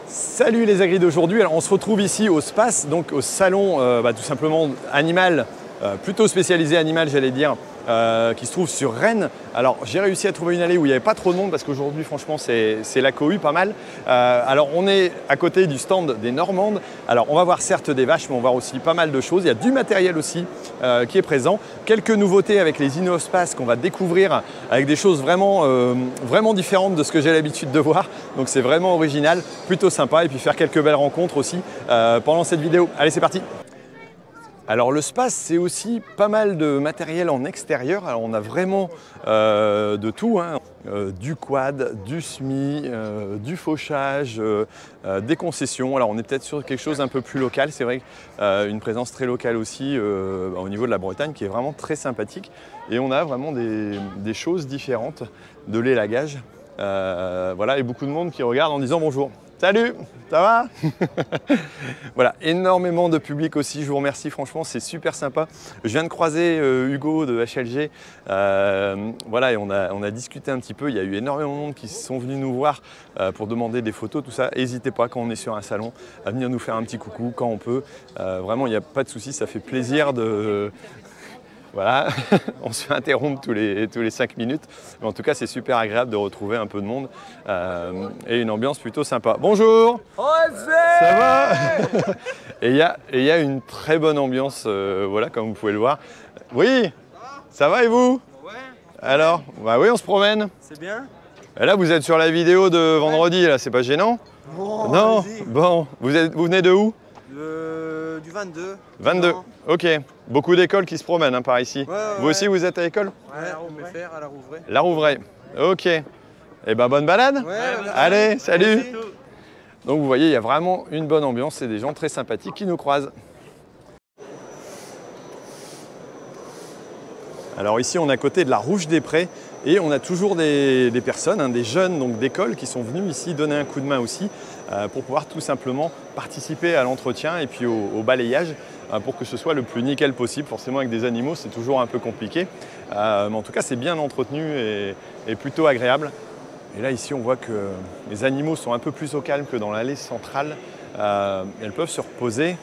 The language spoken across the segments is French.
Salut les agris d'aujourd'hui, alors on se retrouve ici au SPACE, donc au salon tout simplement animal, plutôt spécialisé animal j'allais dire, qui se trouve sur Rennes. Alors j'ai réussi à trouver une allée où il n'y avait pas trop de monde parce qu'aujourd'hui franchement c'est la cohue pas mal. Alors on est à côté du stand des Normandes. Alors on va voir certes des vaches mais on va voir aussi pas mal de choses. Il y a du matériel aussi qui est présent. Quelques nouveautés avec les InnoSpace qu'on va découvrir avec des choses vraiment différentes de ce que j'ai l'habitude de voir. Donc c'est vraiment original, plutôt sympa et puis faire quelques belles rencontres aussi pendant cette vidéo. Allez c'est parti! Alors le SPACE, c'est aussi pas mal de matériel en extérieur. Alors on a vraiment de tout, hein. Du quad, du SMI, du fauchage, des concessions. Alors on est peut-être sur quelque chose d'un peu plus local. C'est vrai une présence très locale aussi au niveau de la Bretagne qui est vraiment très sympathique. Et on a vraiment des choses différentes, de l'élagage. Voilà, et beaucoup de monde qui regarde en disant bonjour. Salut, ça va? Voilà, énormément de public aussi, je vous remercie, franchement, c'est super sympa. Je viens de croiser Hugo de HLG, voilà, et on a discuté un petit peu. Il y a eu énormément de monde qui sont venus nous voir pour demander des photos, tout ça. N'hésitez pas, quand on est sur un salon, à venir nous faire un petit coucou quand on peut. Vraiment, il n'y a pas de souci, ça fait plaisir de... Voilà, on se fait interrompre tous les 5 minutes. Mais en tout cas, c'est super agréable de retrouver un peu de monde et une ambiance plutôt sympa. Bonjour! Ça va? Et il y a une très bonne ambiance, voilà, comme vous pouvez le voir. Oui, ça va et vous? Ouais. Alors, bah oui, on se promène. C'est bien. Et là, vous êtes sur la vidéo de vendredi, là, c'est pas gênant? Bon, non? Bon, vous venez de où? Du 22. 22, Non. ok. Beaucoup d'écoles qui se promènent hein, par ici. Ouais, vous aussi, vous êtes à l'école? Ouais, à Rouvray. À la Rouvray. La Rouvray, ok. Et ben bonne balade. Ouais, allez, salut. Merci. Donc vous voyez, il y a vraiment une bonne ambiance et des gens très sympathiques qui nous croisent. Alors ici, on est à côté de la Rouge des Prés et on a toujours des personnes, hein, des jeunes donc d'école qui sont venus ici donner un coup de main aussi pour pouvoir tout simplement participer à l'entretien et puis au balayage pour que ce soit le plus nickel possible. Forcément, avec des animaux, c'est toujours un peu compliqué. Mais en tout cas, c'est bien entretenu et plutôt agréable. Et là, ici, on voit que les animaux sont un peu plus au calme que dans l'allée centrale. Elles peuvent se reposer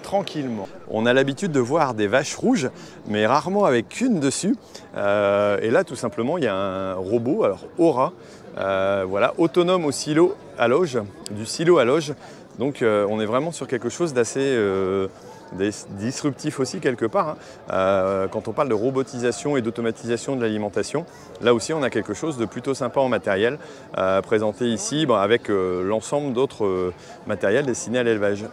tranquillement. On a l'habitude de voir des vaches rouges, mais rarement avec une dessus. Et là, tout simplement, il y a un robot, alors Aura, voilà, autonome au silo à loge, du silo à loge. Donc, on est vraiment sur quelque chose d'assez disruptif aussi quelque part. Hein. Quand on parle de robotisation et d'automatisation de l'alimentation, là aussi, on a quelque chose de plutôt sympa en matériel présenté ici avec l'ensemble d'autres matériels destinés à l'élevage.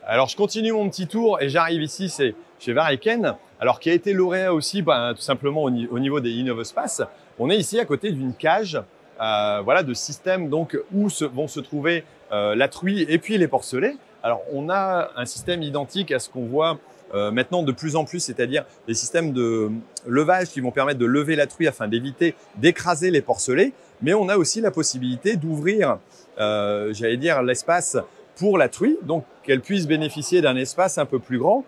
Alors je continue mon petit tour et j'arrive ici, c'est chez Variken, alors qui a été lauréat aussi tout simplement au niveau des InnoSpace. On est ici à côté d'une cage voilà, de système donc, où vont se trouver la truie et puis les porcelets. Alors on a un système identique à ce qu'on voit maintenant de plus en plus, c'est-à-dire des systèmes de levage qui vont permettre de lever la truie afin d'éviter d'écraser les porcelets. Mais on a aussi la possibilité d'ouvrir, j'allais dire, l'espace pour la truie, donc qu'elle puisse bénéficier d'un espace un peu plus grand,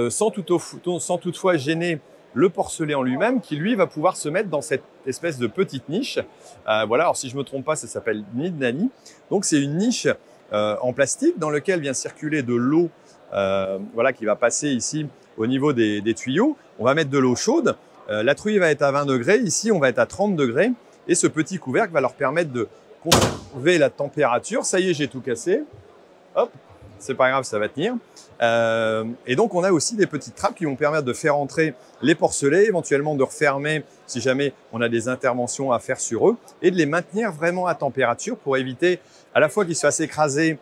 sans toutefois gêner le porcelet en lui-même, qui lui va pouvoir se mettre dans cette espèce de petite niche. Voilà, alors si je me trompe pas, ça s'appelle nid de Nani. Donc c'est une niche en plastique dans laquelle vient circuler de l'eau, voilà, qui va passer ici au niveau des tuyaux. On va mettre de l'eau chaude. La truie va être à 20 degrés. Ici, on va être à 30 degrés. Et ce petit couvercle va leur permettre de conserver la température. Ça y est, j'ai tout cassé. Hop, c'est pas grave, ça va tenir. Et donc, on a aussi des petites trappes qui vont permettre de faire entrer les porcelets, éventuellement de refermer si jamais on a des interventions à faire sur eux et de les maintenir vraiment à température pour éviter à la fois qu'ils se fassent écraser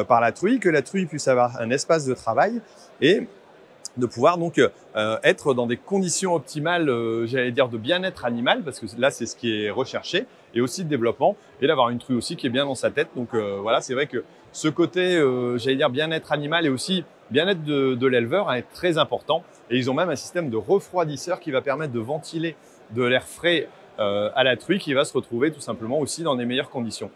par la truie, que la truie puisse avoir un espace de travail et de pouvoir donc être dans des conditions optimales, j'allais dire de bien-être animal, parce que là c'est ce qui est recherché, et aussi de développement, et d'avoir une truie aussi qui est bien dans sa tête. Donc voilà, c'est vrai que ce côté, j'allais dire bien-être animal et aussi bien-être de l'éleveur est très important. Et ils ont même un système de refroidisseur qui va permettre de ventiler de l'air frais à la truie qui va se retrouver tout simplement aussi dans des meilleures conditions.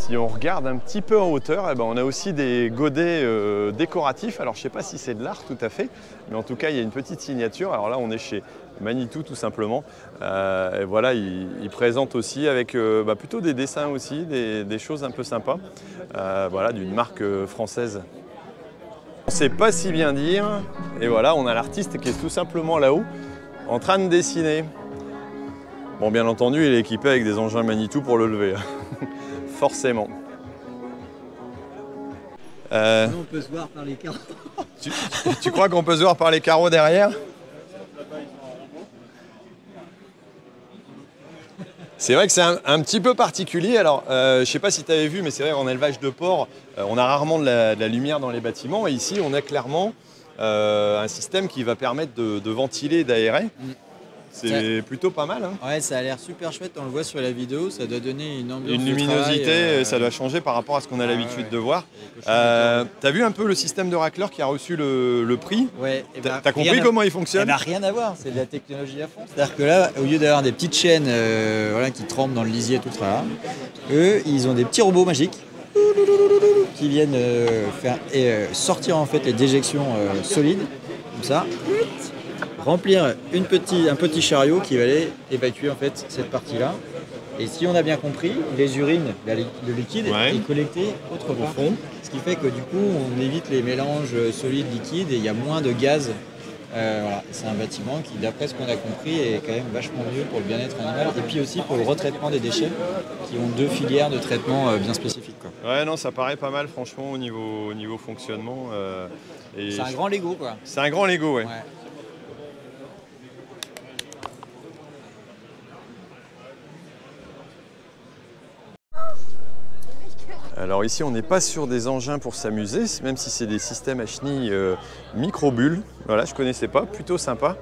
Si on regarde un petit peu en hauteur, eh ben, on a aussi des godets décoratifs. Alors je ne sais pas si c'est de l'art tout à fait, mais en tout cas il y a une petite signature. Alors là on est chez Manitou tout simplement. Et voilà, il présente aussi avec plutôt des dessins aussi, des choses un peu sympas. Voilà, d'une marque française. On ne sait pas si bien dire. Et voilà, on a l'artiste qui est tout simplement là-haut, en train de dessiner. Bon, bien entendu, il est équipé avec des engins Manitou pour le lever. Forcément. Sinon, on peut se voir par les carreaux. Tu crois qu'on peut se voir par les carreaux derrière? C'est vrai que c'est un petit peu particulier. Alors, je ne sais pas si tu avais vu, mais c'est vrai qu'en élevage de porc, on a rarement de la lumière dans les bâtiments. Et ici, on a clairement un système qui va permettre de ventiler et d'aérer. C'est plutôt pas mal. Hein. Ouais, ça a l'air super chouette, on le voit sur la vidéo, ça doit donner une ambiance. Une luminosité, ça doit changer par rapport à ce qu'on a l'habitude de voir. Tu as vu un peu le système de racleur qui a reçu le prix? Ouais. Tu as compris comment il fonctionne? Rien à voir, c'est de la technologie à fond. C'est-à-dire que là, au lieu d'avoir des petites chaînes qui tremblent dans le lisier, tout ça, eux, ils ont des petits robots magiques qui viennent sortir en fait les déjections solides, comme ça. Remplir un petit chariot qui va aller évacuer en fait cette partie-là. Et si on a bien compris, les urines, le liquide est collecté autre part. Au fond. Ce qui fait que du coup, on évite les mélanges solides-liquides et il y a moins de gaz. Voilà. C'est un bâtiment qui, d'après ce qu'on a compris, est quand même vachement mieux pour le bien-être animal et puis aussi pour le retraitement des déchets qui ont 2 filières de traitement bien spécifiques. Quoi. Ouais, non, ça paraît pas mal franchement au niveau fonctionnement. C'est un grand Lego quoi. C'est un grand Lego, ouais. Alors ici, on n'est pas sur des engins pour s'amuser, même si c'est des systèmes à chenilles micro-bulles. Voilà, je ne connaissais pas, plutôt sympa.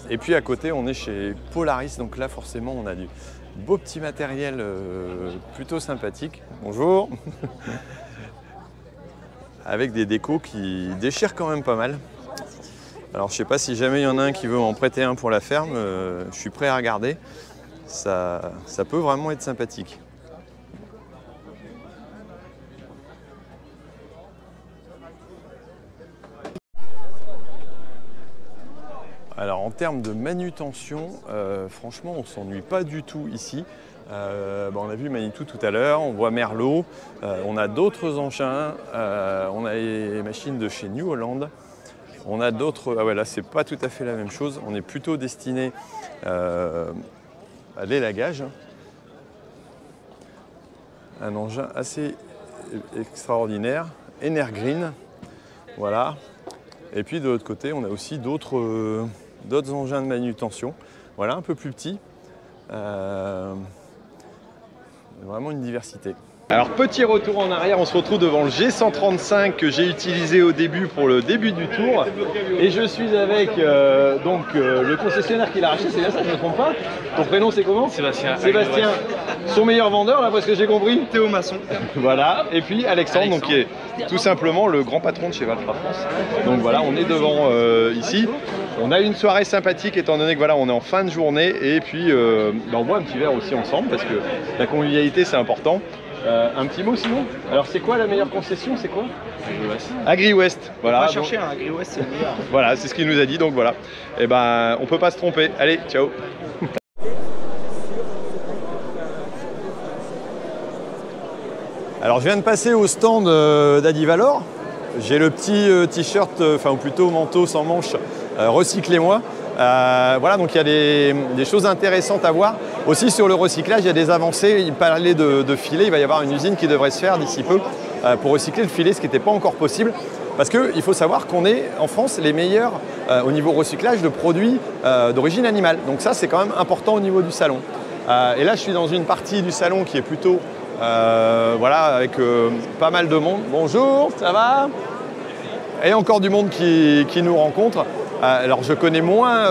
Et puis à côté, on est chez Polaris, donc là forcément, on a du beau petit matériel plutôt sympathique. Bonjour. Avec des décos qui déchirent quand même pas mal. Alors je ne sais pas si jamais il y en a un qui veut en prêter un pour la ferme, je suis prêt à regarder. Ça peut vraiment être sympathique. Alors en termes de manutention, franchement on ne s'ennuie pas du tout ici. On a vu Manitou tout à l'heure, on voit Merlot, on a d'autres engins, on a les machines de chez New Holland, on a d'autres, ah ouais là c'est pas tout à fait la même chose, on est plutôt destiné à l'élagage. Un engin assez extraordinaire, Energreen, voilà. Et puis de l'autre côté on a aussi d'autres engins de manutention, voilà, un peu plus petits. Vraiment une diversité. Alors petit retour en arrière, on se retrouve devant le G135 que j'ai utilisé au début pour le début du tour. Et je suis avec le concessionnaire qui l'a racheté, c'est bien ça, je ne me trompe pas. Ton prénom c'est comment? Sébastien. Sébastien, son meilleur vendeur là, parce que j'ai compris. Théo Masson. Voilà, et puis Alexandre, donc, qui est tout simplement le grand patron de chez Valtra France. Donc voilà, on est devant ici. On a une soirée sympathique étant donné que voilà, on est en fin de journée et puis on boit un petit verre aussi ensemble parce que la convivialité c'est important. Un petit mot sinon? Alors c'est quoi la meilleure concession? C'est quoi? Agri-West. Voilà. On va chercher un Agri-West, c'est le meilleur. Voilà, c'est ce qu'il nous a dit, donc voilà. Et ben on peut pas se tromper. Allez, ciao. Alors je viens de passer au stand d'Adivalor. J'ai le petit t-shirt, ou plutôt manteau sans manches, recyclez-moi. Voilà, donc il y a des choses intéressantes à voir. Aussi sur le recyclage, il y a des avancées. Il parlait de filets, il va y avoir une usine qui devrait se faire d'ici peu pour recycler le filet, ce qui n'était pas encore possible. Parce qu'il faut savoir qu'on est en France les meilleurs au niveau recyclage de produits d'origine animale. Donc ça c'est quand même important au niveau du salon. Et là je suis dans une partie du salon qui est plutôt avec pas mal de monde. Bonjour, ça va? Et encore du monde qui nous rencontre. Alors je connais moins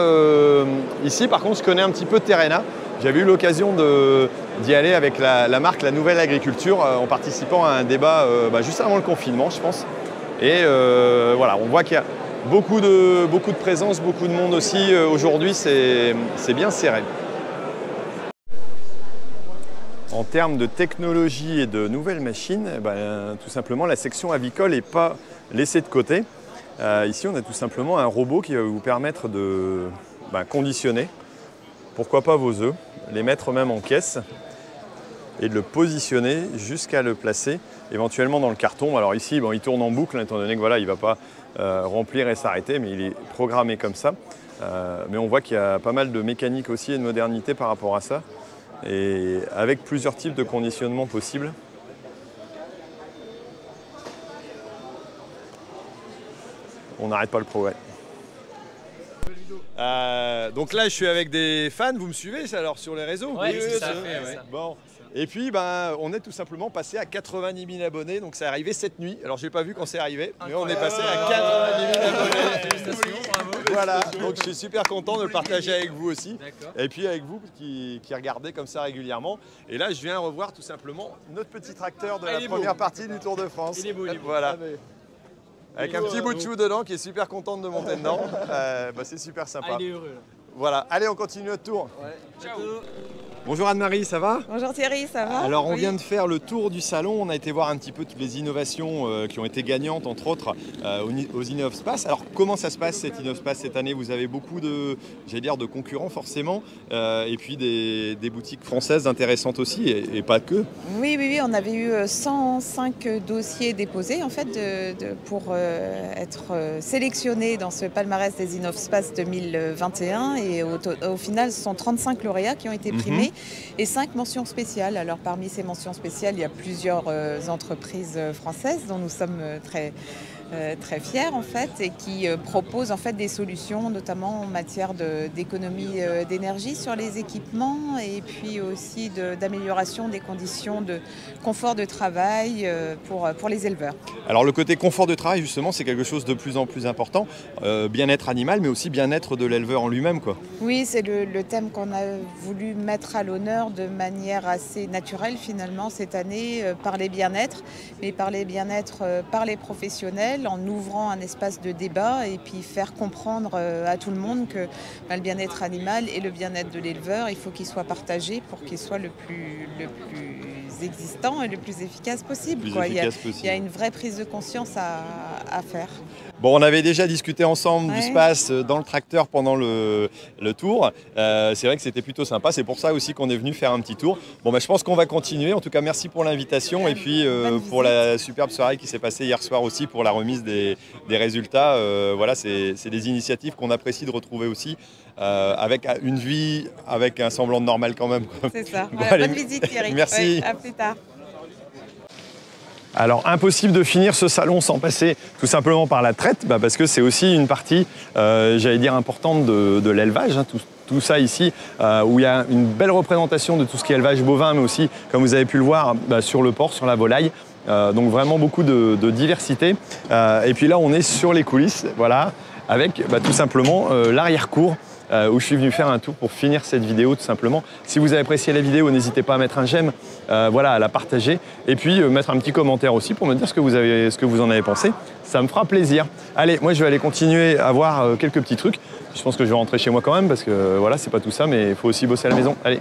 ici, par contre je connais un petit peu Terrena. J'avais eu l'occasion d'y aller avec la marque La Nouvelle Agriculture en participant à un débat juste avant le confinement je pense. Et voilà, on voit qu'il y a beaucoup de présence, beaucoup de monde aussi. Aujourd'hui c'est bien serré. En termes de technologie et de nouvelles machines, tout simplement la section avicole n'est pas laissée de côté. Ici, on a tout simplement un robot qui va vous permettre de conditionner, pourquoi pas vos œufs, les mettre même en caisse et de le positionner jusqu'à le placer éventuellement dans le carton. Alors ici, il tourne en boucle, étant donné que voilà, il ne va pas remplir et s'arrêter, mais il est programmé comme ça. Mais on voit qu'il y a pas mal de mécanique aussi et de modernité par rapport à ça, et avec plusieurs types de conditionnement possibles. On n'arrête pas le progrès. Donc là, je suis avec des fans. Vous me suivez alors sur les réseaux? Oui, ça fait, ouais. Bon. Et puis, on est tout simplement passé à 90 000 abonnés. Donc, c'est arrivé cette nuit. Alors, je n'ai pas vu quand c'est arrivé, mais on est passé à 90 000 abonnés. Félicitations, bravo. Voilà. Donc, je suis super content de le partager avec vous aussi. D'accord. Et puis, avec vous qui regardez comme ça régulièrement. Et là, je viens revoir tout simplement notre petit tracteur de la première partie du Tour de France. Il est beau, il est beau. Voilà. Avec un petit bout de chou dedans qui est super content de monter dedans. C'est super sympa. Il est heureux là. Voilà, allez, on continue notre tour. Ouais. Ciao. Bonjour Anne-Marie, ça va? Bonjour Thierry, ça va? Alors on vient de faire le tour du salon, on a été voir un petit peu toutes les innovations qui ont été gagnantes, entre autres, aux InnovSpace. Alors comment ça se passe cette InnovSpace cette année? Vous avez beaucoup de concurrents forcément, et puis des boutiques françaises intéressantes aussi, et pas que. Oui, on avait eu 105 dossiers déposés en fait pour être sélectionnés dans ce palmarès des InnovSpace 2021, et au final ce sont 35 lauréats qui ont été primés. Et 5 mentions spéciales. Alors parmi ces mentions spéciales, il y a plusieurs entreprises françaises dont nous sommes très fiers en fait, et qui proposent en fait des solutions, notamment en matière d'économie d'énergie sur les équipements, et puis aussi d'amélioration des conditions de confort de travail pour les éleveurs. Alors le côté confort de travail, justement, c'est quelque chose de plus en plus important. Bien-être animal, mais aussi bien-être de l'éleveur en lui-même, quoi. Oui, c'est le thème qu'on a voulu mettre à l'honneur de manière assez naturelle finalement cette année, parler bien-être, mais parler bien-être par les professionnels, en ouvrant un espace de débat, et puis faire comprendre à tout le monde que le bien-être animal et le bien-être de l'éleveur, il faut qu'il soit partagé pour qu'il soit le plus existant et le plus efficace possible. Il y a une vraie prise de conscience à faire. Bon, on avait déjà discuté ensemble du SPACE dans le tracteur pendant le tour. C'est vrai que c'était plutôt sympa. C'est pour ça aussi qu'on est venu faire un petit tour. Bon, je pense qu'on va continuer. En tout cas, merci pour l'invitation, et puis pour la superbe soirée qui s'est passée hier soir aussi pour la remise des résultats. Voilà, c'est des initiatives qu'on apprécie de retrouver aussi, avec une vie, avec un semblant de normal quand même. C'est ça. Bon, voilà, bonne visite Thierry. Merci. Ouais, à plus tard. Alors, impossible de finir ce salon sans passer tout simplement par la traite, parce que c'est aussi une partie, j'allais dire, importante de l'élevage. Tout ça ici, où il y a une belle représentation de tout ce qui est élevage bovin, mais aussi, comme vous avez pu le voir, sur le porc, sur la volaille. Donc vraiment beaucoup de diversité. Et puis là, on est sur les coulisses, voilà, avec tout simplement l'arrière-cour, où je suis venu faire un tour pour finir cette vidéo tout simplement. Si vous avez apprécié la vidéo, n'hésitez pas à mettre un j'aime, voilà, à la partager, et puis mettre un petit commentaire aussi pour me dire ce que vous en avez pensé. Ça me fera plaisir. Allez, moi je vais aller continuer à voir quelques petits trucs. Je pense que je vais rentrer chez moi quand même, parce que voilà, c'est pas tout ça, mais il faut aussi bosser à la maison. Allez.